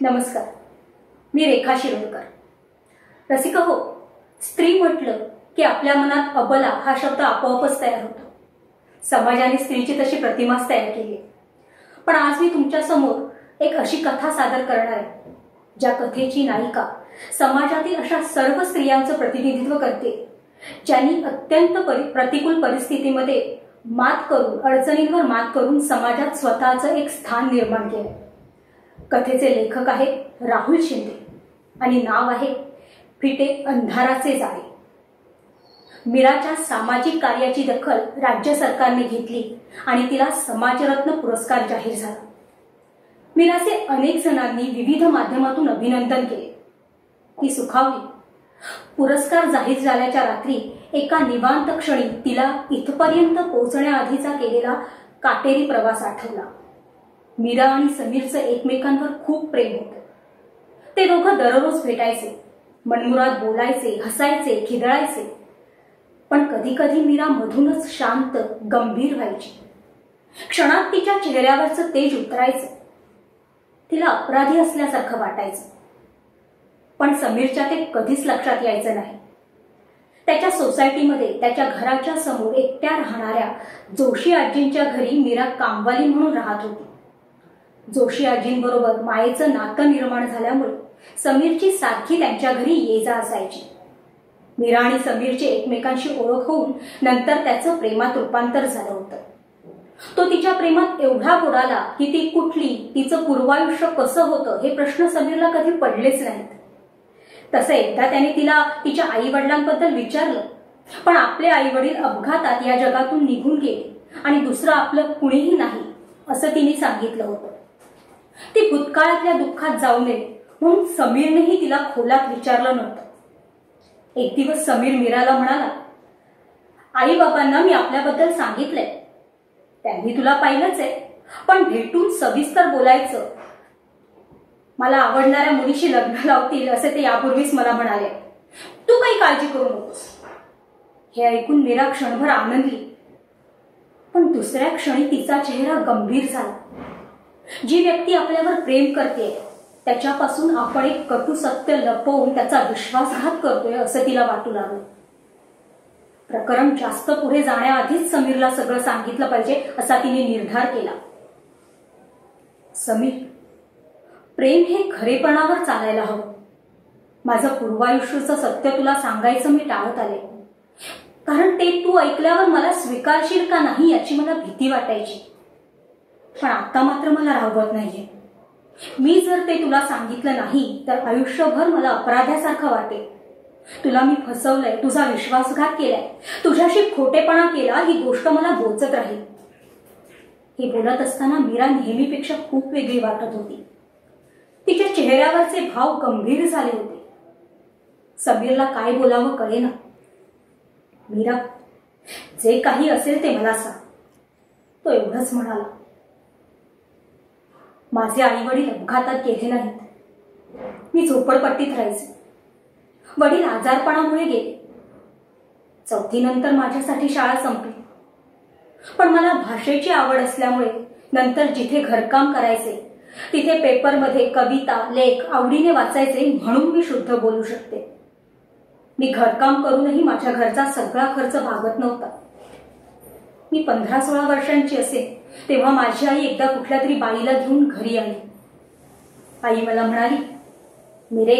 नमस्कार, मी रेखा शिरोडकर. रसिका हो, स्त्री म्हटलं की आपल्या मनात अबला हा शब्द आपोआपच तयार होतो. समाजाने स्त्रीची तशी प्रतिमाच तयार केली. पण आज मी तुमच्यासमोर एक अशी कथा सादर करणार आहे, ज्या कथेची नायिका समाजातील अशा सर्व स्त्रियांचं प्रतिनिधित्व करते, ज्यांनी अत्यंत प्रतिकूल परिस्थितीमध्ये मात करून, अडचणींवर मात करून समाजात स्वतःचं एक स्थान निर्माण केलं. कथेचे लेखक आहेत राहुल शिंदे आणि नाव आहे फिटे अंधाराचे जाळे. मीराच्या सामाजिक कार्याची दखल राज्य सरकारने घेतली आणि तिला समाजरत्न पुरस्कार जाहीर झाला. मीराचे अनेक जणांनी विविध माध्यमातून अभिनंदन केले. ती सुखावली. पुरस्कार जाहीर झाल्याच्या रात्री एका निवांत क्षणी तिला इथपर्यंत पोहोचण्याआधीचा केलेला काटेरी प्रवास आठवला. मीरा आणि समीरचं एकमेकांवर खूप प्रेम होतं. ते दोघं दररोज भेटायचे, मनमुराद बोलायचे, हसायचे, खिदळायचे. पण कधी कधी मीरा मधूनच शांत, गंभीर व्हायची. क्षणात तिच्या चेहऱ्यावरचं तेज उतरायचं. तिला अपराधी असल्यासारखं वाटायचं. पण समीरच्या ते कधीच लक्षात यायचं नाही. त्याच्या सोसायटीमध्ये त्याच्या घराच्या समोर एकट्या राहणाऱ्या जोशी आजींच्या घरी मीरा कामवाली म्हणून राहत होती. जोशी आजींबरोबर मायेचं नातं निर्माण झाल्यामुळे समीरची सारखी त्यांच्या घरी ये जा असायची. मीरा आणि समीरची एकमेकांशी ओळख होऊन नंतर त्याचं प्रेमात रूपांतर झालं होतं. तो तिच्या प्रेमात एवढा बुडाला की ती कुठली, तिचं पूर्वायुष्य कसं होतं हे प्रश्न समीरला कधी पडलेच नाहीत. तसं एकदा त्याने तिला तिच्या आई वडिलांबद्दल विचारलं, पण आपले आई वडील अपघातात या जगातून निघून गेले आणि दुसरं आपलं कुणीही नाही असं तिने सांगितलं होतं. ती भूतकाळातल्या दुःखात जाऊ नये म्हणून समीरनेही तिला खोलात विचारलं नव्हतं. एक दिवस समीर मीराला म्हणाला, आई बाबांना मी आपल्याबद्दल सांगितलंय. त्यांनी तुला पाहिलंच आहे, पण भेटून सविस्तर बोलायचं. मला आवडणाऱ्या मुलीशी लग्न लावतील असे ते यापूर्वीच मला म्हणाले. तू काही काळजी करू नकोस. हे ऐकून मीरा क्षणभर आनंदली, पण दुसऱ्या क्षणी तिचा चेहरा गंभीर झाला. जी व्यक्ती आपल्यावर प्रेम करते त्याच्यापासून आपण एक कटू सत्य लपवून त्याचा विश्वासघात करतोय असं तिला वाटू लागलं. प्रकरण जास्त पुढे जाण्याआधीच समीरला सगळं सांगितलं पाहिजे असा तिने निर्धार केला. समीर, प्रेम हे खरेपणावर चालायला हवं. माझं पूर्वायुष्याचं सत्य तुला सांगायचं मी टाळत आले, कारण ते तू ऐकल्यावर मला स्वीकारशील का नाही याची मला भीती वाटायची. पण आता मात्र मला राहवत नाहीये. मी जर ते तुला सांगितलं नाही तर आयुष्यभर मला अपराध्यासारखं वाटेल. तुला मी फसवलंय, तुझा विश्वासघात केलाय, तुझ्याशी खोटेपणा केला ही गोष्ट मला बोचत राहील. हे बोलत असताना मीरा नेहमीपेक्षा खूप वेगळी वाटत होती. तिच्या चेहऱ्यावरचे भाव गंभीर झाले होते. समीरला काय बोलावं कळेना. मीरा, जे काही असेल ते मला सांग, तो एवढंच म्हणाला. माझे आई वडील अपघातात गेले नाहीत. मी झोपडपट्टीत राहायचे. वडील आजारपणामुळे गेले. 4थी नंतर माझ्यासाठी शाळा संपली. पण मला भाषेची आवड असल्यामुळे नंतर जिथे घरकाम करायचे तिथे पेपरमध्ये कविता, लेख आवडीने वाचायचे म्हणून मी शुद्ध बोलू शकते. मी घरकाम करूनही माझ्या घरचा सगळा खर्च भागत नव्हता. मी 15-16 वर्षांची असे तेव्हा माझी आई एकदा कुठल्या तरी बाईला घेऊन घरी आली. आई मला म्हणाली, मीरे,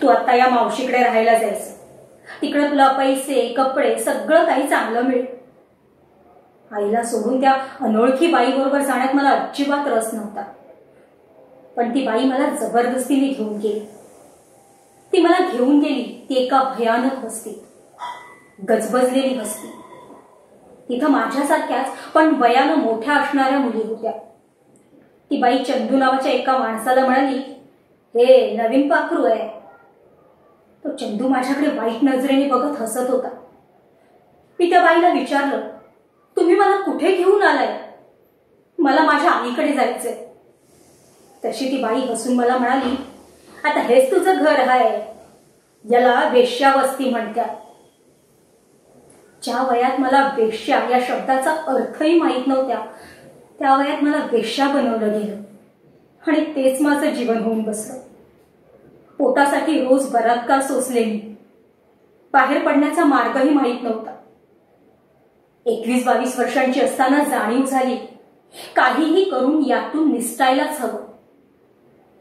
तू आता या मावशीकडे राहायला जायचं. तिकडे तुला पैसे, कपडे सगळं काही चांगलं मिळेल. आईला सोडून त्या अनोळखी बाईबरोबर जाण्यात मला अजिबात रस नव्हता. पण ती बाई मला जबरदस्तीने घेऊन गेली. ती मला घेऊन गेली ती एका भयानक वस्तीत, गजबजलेली वस्ती. तिथं माझ्यासारख्याच पण वयानं मोठ्या असणाऱ्या मुली होत्या. ती बाई चंदू नावाच्या एका माणसाला म्हणाली, हे नवीन पाखरू आहे. तो चंदू माझ्याकडे वाईट नजरेने बघत हसत होता. मी त्या बाईला विचारलं, तुम्ही मला कुठे घेऊन आलाय? मला माझ्या आईकडे जायचंय. तशी ती बाई हसून मला म्हणाली, आता हेच तुझं घर आहे, याला वेश्यावस्ती म्हणतात. ज्या वयात मला वेश्या या शब्दाचा अर्थही माहीत नव्हत्या त्या वयात मला वेश्या बनवलं गेलं. आणि तेच माझं जीवन होऊन बसलं. पोटासाठी रोज बलात्कार सोसले मी. बाहेर पडण्याचा मार्गही माहीत नव्हता. 21-22 वर्षांची असताना जाणीव झाली, काहीही करून यातून निसटायलाच हवं.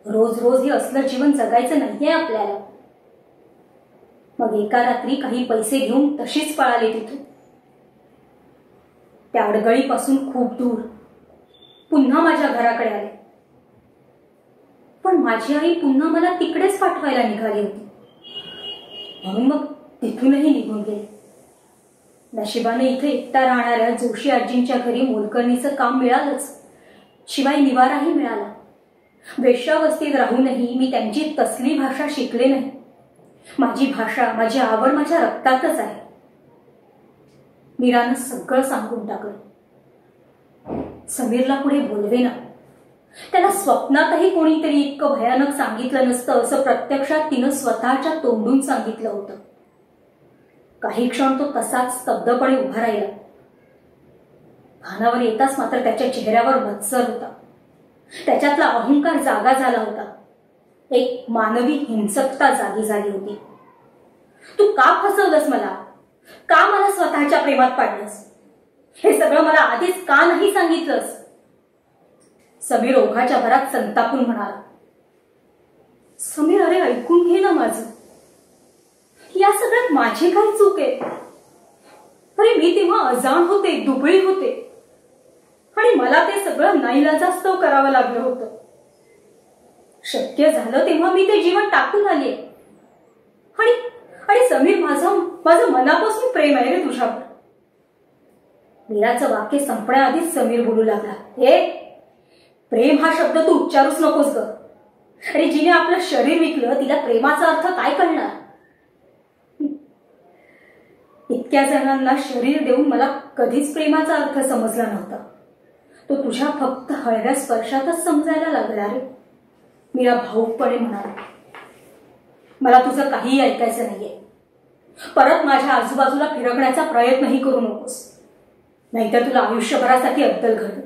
रोज रोज हे असलं जीवन जगायचं नाहीये आपल्याला. मग एका रात्री काही पैसे घेऊन तशीच पळाले तिथून. त्या अडगळीपासून खूप दूर पुन्हा माझ्या घराकडे आले. पण माझी आई पुन्हा मला तिकडेच पाठवायला निघाली होती, म्हणून मग तिथूनही निघून गेले. नशिबाने इथे एकटा राहणाऱ्या जोशी आजींच्या घरी मोलकरणीचं काम मिळालंच, शिवाय निवाराही मिळाला. वेश्यावस्थेत राहूनही मी त्यांची तसली भाषा शिकले नाही. माझी भाषा, माझी आवड माझ्या रक्तातच आहे. मीरानं सगळं सांगून टाकलं. समीरला पुढे बोलवेना. त्याला स्वप्नातही कोणीतरी इतकं भयानक सांगितलं नसतं असं प्रत्यक्षात तिनं स्वतःच्या तोंडून सांगितलं होतं. काही क्षण तो तसाच स्तब्धपणे उभा राहिला. भानावर येताच मात्र त्याच्या चेहऱ्यावर मत्सर होता. त्याच्यातला अहंकार जागा झाला होता. एक मानवी हिंसकता जागी झाली होती. तू का फसवलंस मला? का मला स्वतःच्या प्रेमात पाडलंस? हे सगळं मला आधीच का नाही सांगितलंस? समीर ओघाच्या भरात संतापून म्हणाला. समीर, अरे ऐकून घे ना माझं. या सगळ्यात माझी काय चूक आहे? अरे मी तेव्हा अजाण होते, दुबळी होते, आणि मला ते सगळं नाईलाजास्तव करावं लागलं होतं. शक्य झालं तेव्हा मी ते जीवन टाकून आले. आणि समीर, माझं मनापासून प्रेम आहे रे तुझ्यावर. मीराचं वाक्य संपण्याआधीच समीर बोलू लागला. हे प्रेम हा शब्द तू उच्चारूच नकोस ग. अरे जिने आपलं शरीर विकलं तिला प्रेमाचा अर्थ काय कळणार? इतक्या जणांना शरीर देऊन मला कधीच प्रेमाचा अर्थ समजला नव्हता. तो तुझ्या फक्त हळव्या स्पर्शातच समजायला लागला रे. मीरा भाऊकपणे म्हणाला. मला तुझं काहीही ऐकायचं नाहीये. परत माझ्या आजूबाजूला फिरकण्याचा प्रयत्नही करू नकोस, नाहीतर तुला आयुष्यभरासाठी अद्दल घडेल.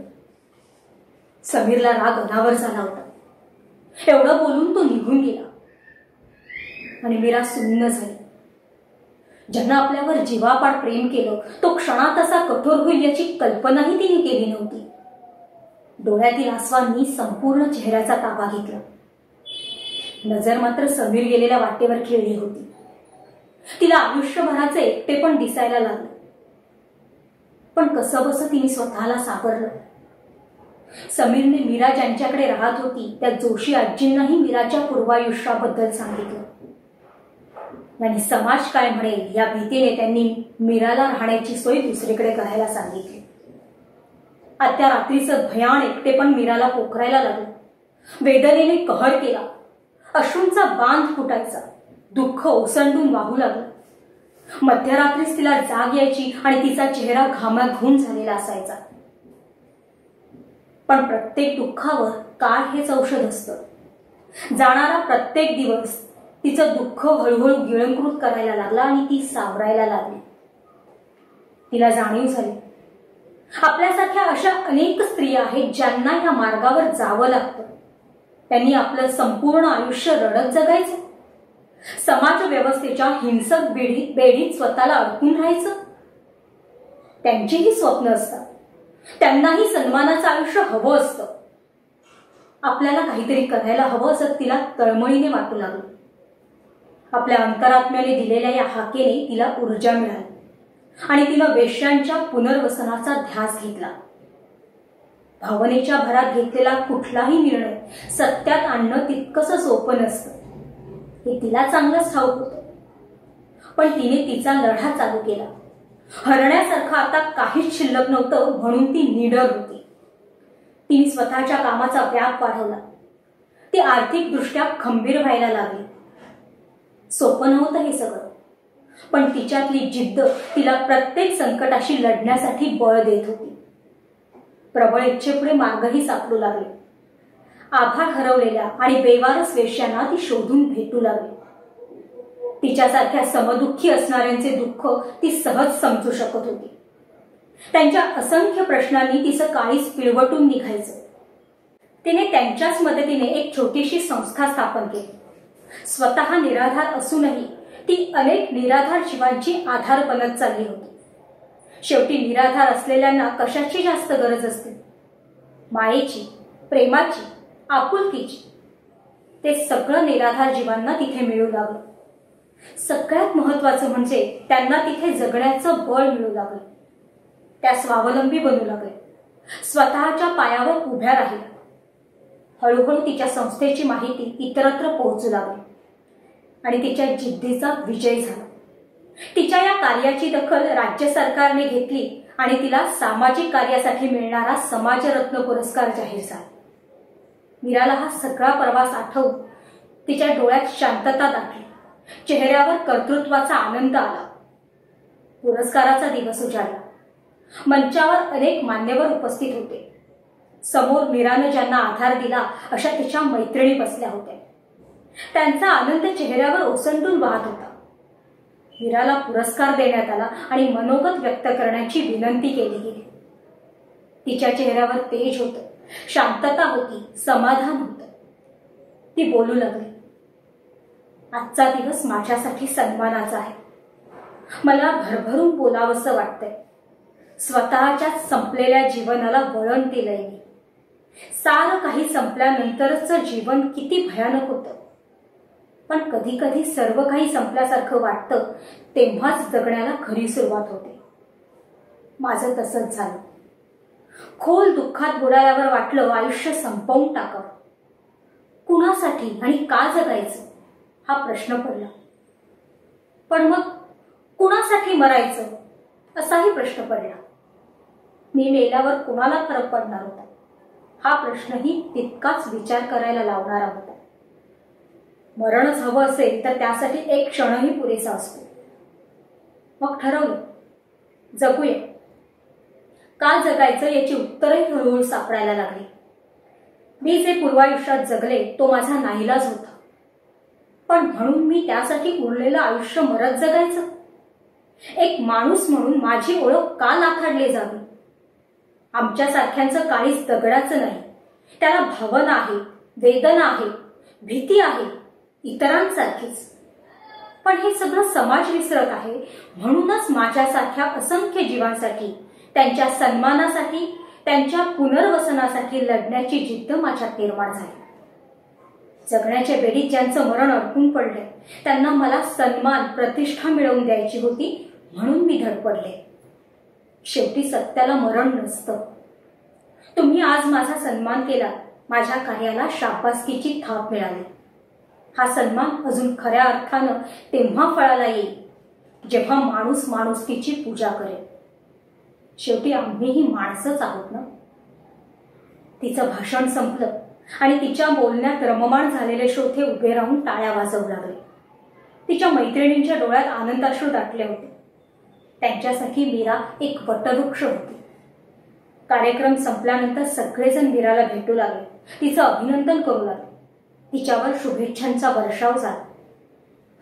समीरला राग अनावर झाला होता. एवढं बोलून तो निघून गेला आणि मीरा सुन्न झाली. ज्यांना आपल्यावर जीवापाड प्रेम केलं तो क्षणात असा कठोर होईल याची कल्पनाही तिने केली नव्हती. डोळ्यातील आसवांनी संपूर्ण चेहऱ्याचा ताबा घेतला. नजर मात्र समीर गेलेल्या वाटेवर खेळली होती. तिला आयुष्यभराचे एकटेपण दिसायला लागले. पण कसं बसं तिने स्वतःला सावरलं. समीरने मीरा ज्यांच्याकडे राहत होती त्या जोशी आजींनाही मीराच्या पूर्वायुष्याबद्दल सांगितलं. आणि समाज काय म्हणेल या भीतीने त्यांनी मीराला राहण्याची सोय दुसरीकडे करायला सांगितली. आत्या रात्रीचं भयान एकटेपण मीराला पोखरायला लागलं. वेदनेने कहर केला. अश्रूंचा बांध फुटायचा. दुःख ओसंडून वाहू लागलं. मध्यरात्रीच तिला जाग यायची आणि तिचा चेहरा घामाघूम झालेला असायचा. पण प्रत्येक दुःखावर काळ हेच औषध असतं. जाणारा प्रत्येक दिवस तिचं दुःख हळूहळू गिळंकृत करायला लागला आणि ती सावरायला लागली. तिला जाणीव झाली, आपल्यासारख्या अशा अनेक स्त्रिया आहेत ज्यांना या मार्गावर जावं लागतं. त्यांनी आपलं संपूर्ण आयुष्य रडत जगायचं, समाज व्यवस्थेच्या हिंसक बेडीत स्वतःला अडकून राहायचं. त्यांचीही स्वप्न असतात, त्यांनाही सन्मानाचं आयुष्य हवं असतं. आपल्याला काहीतरी करायला हवं असं तिला तळमळीने वाटू लागलं. आपल्या अंतरात्म्याने दिलेल्या या हाकेने तिला ऊर्जा मिळाली आणि तिनं वेश्यांच्या पुनर्वसनाचा ध्यास घेतला. भावनेच्या भरात घेतलेला कुठलाही निर्णय सत्यात आणणं तितकंसं सोपं नसतं हे तिला चांगलंच ठाऊक होतं. पण तिने तिचा लढा चालू केला. हरण्यासारखं आता काहीच शिल्लक नव्हतं म्हणून ती निडर होती. तिने स्वतःच्या कामाचा व्याप वाढवला. ती आर्थिकदृष्ट्या खंबीर व्हायला लागली. सोपं नव्हतं हे सगळं, पण तिच्यातली जिद्द तिला प्रत्येक संकटाशी लढण्यासाठी बळ देत होती. प्रबळ इच्छेपुढे मार्गही सापडू लागले. आभार हरवलेल्या आणि बेवारस वेश्यांना ती शोधून भेटू लागली. तिच्यासारख्या समदुःखी असणाऱ्यांचे दुःख ती सहज समजू शकत होती. त्यांच्या असंख्य प्रश्नांनी तिचं काळीज पिळवटून निघायचं. तिने त्यांच्याच मदतीने एक छोटीशी संस्था स्थापन केली। स्वतः निराधार असूनही ती अनेक निराधार जीवांची आधार बनत चालली होती। शेवटी निराधार असलेल्यांना कशाची जास्त गरज असते? मायेची, प्रेमाची, आपुलकीची। ते सगळं निराधार जीवांना तिथे मिळू लागलं। सगळ्यात महत्वाचं म्हणजे त्यांना तिथे जगण्याचं बळ मिळू लागलं। त्या स्वावलंबी बनू लागले, स्वतःच्या पायावर उभ्या राहिल्या। हळूहळू तिच्या संस्थेची माहिती इतरत्र पोहोचू लागली आणि तिच्या जिद्दीचा विजय झाला। तिच्या या कार्याची दखल राज्य सरकारने घेतली आणि तिला सामाजिक कार्यासाठी मिळणारा समाजरत्न पुरस्कार जाहीर झाला। मीराला हा सगळा प्रवास आठवून तिच्या डोळ्यात शांतता दाटली, चेहऱ्यावर कर्तृत्वाचा आनंद आला। पुरस्काराचा दिवस उजाडला। मंचावर अनेक मान्यवर उपस्थित होते। समोर मीरानं ज्यांना आधार दिला अशा तिच्या मैत्रिणी बसल्या होत्या। त्यांचा आनंद चेहऱ्यावर ओसंडून वाहत होता। मीराला पुरस्कार देण्यात आला आणि मनोगत व्यक्त करण्याची विनंती केली गेली। तिच्या चेहऱ्यावर तेज होतं, शांतता होती, समाधान होतं। ती बोलू लागली, आजचा दिवस माझ्यासाठी सन्मानाचा आहे। मला भरभरून बोलावंसं वाटतंय। स्वतःच्याच संपलेल्या जीवनाला वळण दिलंय मी। सारं काही संपल्यानंतरचं जीवन किती भयानक होतं, पण कधी कधी सर्व काही संपल्यासारखं वाटतं तेव्हाच जगण्याला खरी सुरुवात होते। माझं तसंच झालं। खोल दुःखात बुडाल्यावर वाटलं आयुष्य संपवून टाकावं। कुणासाठी आणि का जगायचं हा प्रश्न पडला। पण मग कुणासाठी मरायचं असाही प्रश्न पडला। मी मेल्यावर कुणाला फरक पडणार होता हा प्रश्नही तितकाच विचार करायला लावणारा होता। मरणच हवं असेल तर त्यासाठी एक क्षणही पुरेसा असतो। मग ठरवलं, जगूया। का जगायचं याची उत्तरही हळूहळू सापडायला लागली। मी जे पूर्वायुष्यात जगले तो माझा नाईलाज होता, पण म्हणून मी त्यासाठी उरलेलं आयुष्य मरत जगायचं? एक माणूस म्हणून माझी ओळख का नाखाडली जावी? आमच्यासारख्यांचं काळीच दगडाचं नाही, त्याला भावना आहे, वेदना आहे, भीती आहे, इतरांसारखीच। पण हे सगळं समाज विसरत आहे। म्हणूनच माझ्यासारख्या असंख्य जीवांसाठी, त्यांच्या सन्मानासाठी, त्यांच्या पुनर्वसनासाठी लढण्याची जिद्द माझ्यात निर्माण झाली। जगण्याच्या बेडीत ज्यांचं मरण अडकून पडले त्यांना मला सन्मान, प्रतिष्ठा मिळवून द्यायची होती, म्हणून मी धडपडले। शेवटी सत्याला मरण नसतं। तुम्ही आज माझा सन्मान केला, माझ्या कार्याला शाबासकीची थाप मिळाली। हा सन्मान अजून खऱ्या अर्थानं तेव्हा फळाला येईल जेव्हा माणूस माणुसकीची पूजा करेल। शेवटी आम्हीही माणसंच आहोत ना। तिचं भाषण संपलं आणि तिच्या बोलण्यात रममाण झालेले श्रोते उभे राहून टाळ्या वाजवू लागले। तिच्या मैत्रिणींच्या डोळ्यात आनंदाश्रू दाटले होते। त्यांच्यासाठी मीरा एक वटवृक्ष होती। कार्यक्रम संपल्यानंतर सगळेजण मीराला भेटू लागले, तिचं अभिनंदन करू लागले, तिच्यावर शुभेच्छांचा वर्षाव झाला।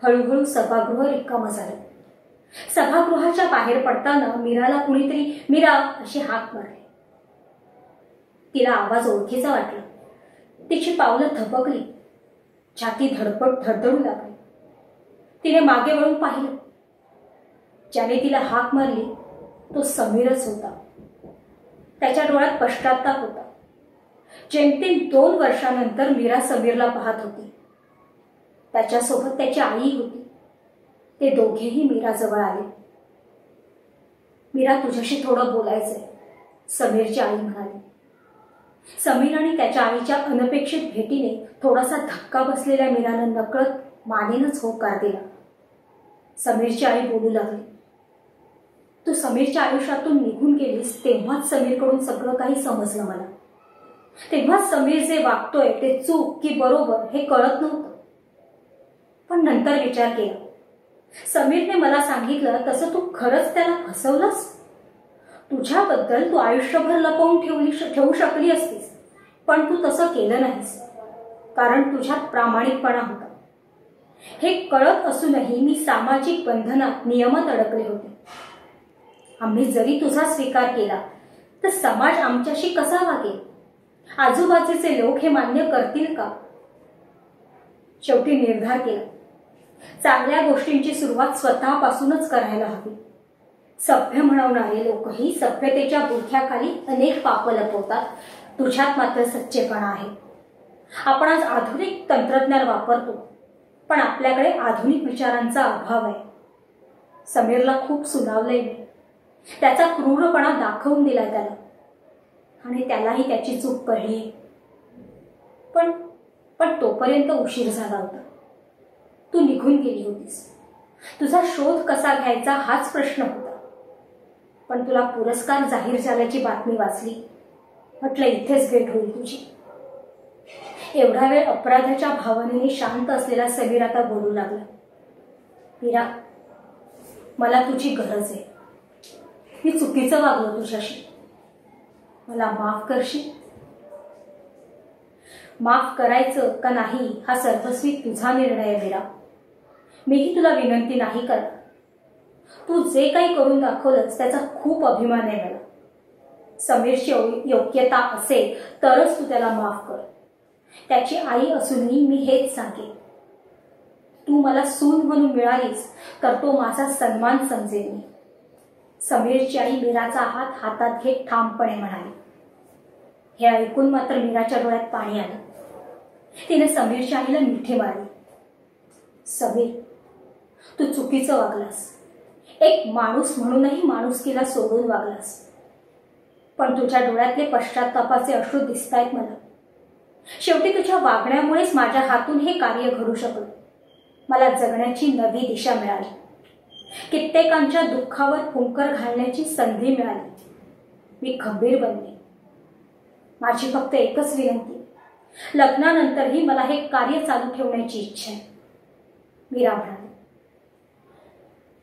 हळूहळू सभागृह रिकामं झालं। सभागृहाच्या बाहेर पडताना मीराला कुणीतरी मीरा अशी हाक मारली। तिला आवाज ओळखीचा वाटला। तिची पावलं थबकली, छाती धडधडू लागली। तिने मागे वळून पाहिलं। ज्याने तिला हाक मारली तो समीरच होता। त्याच्या डोळ्यात पश्चात्ताप होता। जेमतेम 2 वर्षांनंतर मीरा समीरला पाहत होती। त्याच्यासोबत त्याची आई होती। ते दोघेही मीराजवळ आले। मीरा, तुझ्याशी थोडं बोलायचंय, समीरची आई म्हणाली। समीर आणि त्याच्या आईच्या अनपेक्षित भेटीने थोडासा धक्का बसलेल्या मीरानं नकळत मानेनच होकार दिला। समीरची आई बोलू लागली, तू समीरच्या आयुष्यातून निघून गेलीस तेव्हाच समीरकडून सगळं काही समजलं मला। तेव्हाच समीर जे वागतोय ते चूक की बरोबर हे कळत नव्हतं। पण नंतर विचार केला, समीरने मला सांगितलं तसं तू खरंच त्याला फसवलंस। तुझ्याबद्दल तू आयुष्यभर लपवून ठेवू शकली असतीस, पण तू तसं केलं नाहीस, कारण तुझ्यात प्रामाणिकपणा होता। हे कळत असूनही मी सामाजिक बंधनात, नियमात अडकले होते। आम्ही जरी तुझा स्वीकार केला तर समाज आमच्याशी कसा वागेल आजूबाजूचे लोक हे मान्य करतील का? शेवटी निर्धार केला, चांगल्या गोष्टींची सुरुवात स्वतःपासूनच करायला हवी. सभ्य म्हणवणारे लोकही सभ्यतेच्या बुरख्याखाली अनेक पापं लपवतात. तुझ्यात मात्र सच्चेपणा आहे. आपण आज आधुनिक तंत्रज्ञान वापरतो, पण आपल्याकडे आधुनिक विचारांचा अभाव आहे. समीरला खूप सुनावलंय मी. त्याचा क्रूरपणा दाखवून दिलाय त्याला, आणि त्यालाही त्याची चूक कळली. पण तोपर्यंत उशीर झाला होता. तू निघून गेली होतीस. तुझा शोध कसा घ्यायचा हाच प्रश्न होता. पण तुला पुरस्कार जाहीर झाल्याची बातमी वाचली. म्हटलं इथेच भेट होईल तुझी. एवढा वेळ अपराधाच्या भावनेने शांत असलेला समीर आता बोलू लागला. मीरा, मला तुझी गरज आहे. मी चुकीचं वागलो तुझ्याशी. मला माफ करशील? माफ करायचं का नाही हा सर्वस्वी तुझा निर्णय आहे मीरा. मीही तुला विनंती नाही करत. तू जे काही करून दाखवलंस त्याचा खूप अभिमान आहे मला. समीरची योग्यता असेल तरच तू त्याला माफ कर. त्याची आई असूनही मी हेच सांगेन. तू मला सून म्हणून मिळालीस तर तो माझा सन्मान समजेल मी. समीरची आई मीराचा हात हातात घेत ठामपणे म्हणाली. हे ऐकून मात्र मीराच्या डोळ्यात पाणी आलं. तिने समीरच्या आईला मिठी मारली. समीर, तू चुकीचं वागलास. एक माणूस म्हणूनही माणुसकीला सोडून वागलास. पण तुझ्या डोळ्यातले पश्चात्तापाचे अश्रू दिसतायत मला. शेवटी तुझ्या वागण्यामुळेच माझ्या हातून हे कार्य घडू शकलं. मला जगण्याची नवी दिशा मिळाली. कित्येकांच्या दुःखावर फुंकर घालण्याची संधी मिळाली. मी खंबीर बनले. माझी फक्त एकच विनंती, लग्नानंतरही मला हे कार्य चालू ठेवण्याची इच्छा आहे. मीरा म्हणाली.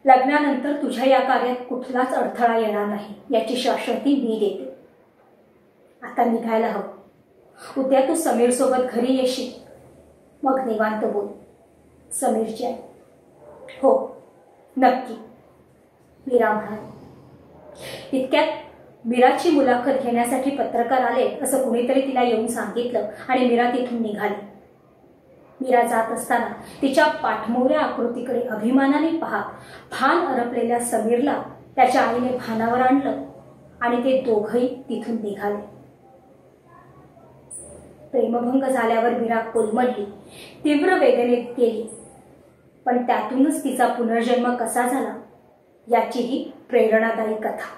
लग्नानंतर तुझ्या या कार्यात कुठलाच अडथळा येणार नाही याची शाश्वती मी देते. आता निघायला हवं. उद्या तू समीर सोबत घरी येशील. मग निवांत बोल. समीरची आई. हो, नक्की, मीरा म्हणाली. इतक्यात मीराची मुलाखत घेण्यासाठी पत्रकार आले असं कुणीतरी तिला येऊन सांगितलं आणि मीरा तिथून निघाली. मीरा जात असताना तिच्या पाठमोऱ्या आकृतीकडे अभिमानाने पाहत भान अरपलेल्या समीरला त्याच्या आईने भानावर आणलं आणि ते दोघंही तिथून निघाले. प्रेमभंग झाल्यावर मीरा कोलमडली, तीव्र वेदनेत गेली. पण त्यातूनच तिचा पुनर्जन्म कसा झाला याची ही प्रेरणादायी कथा.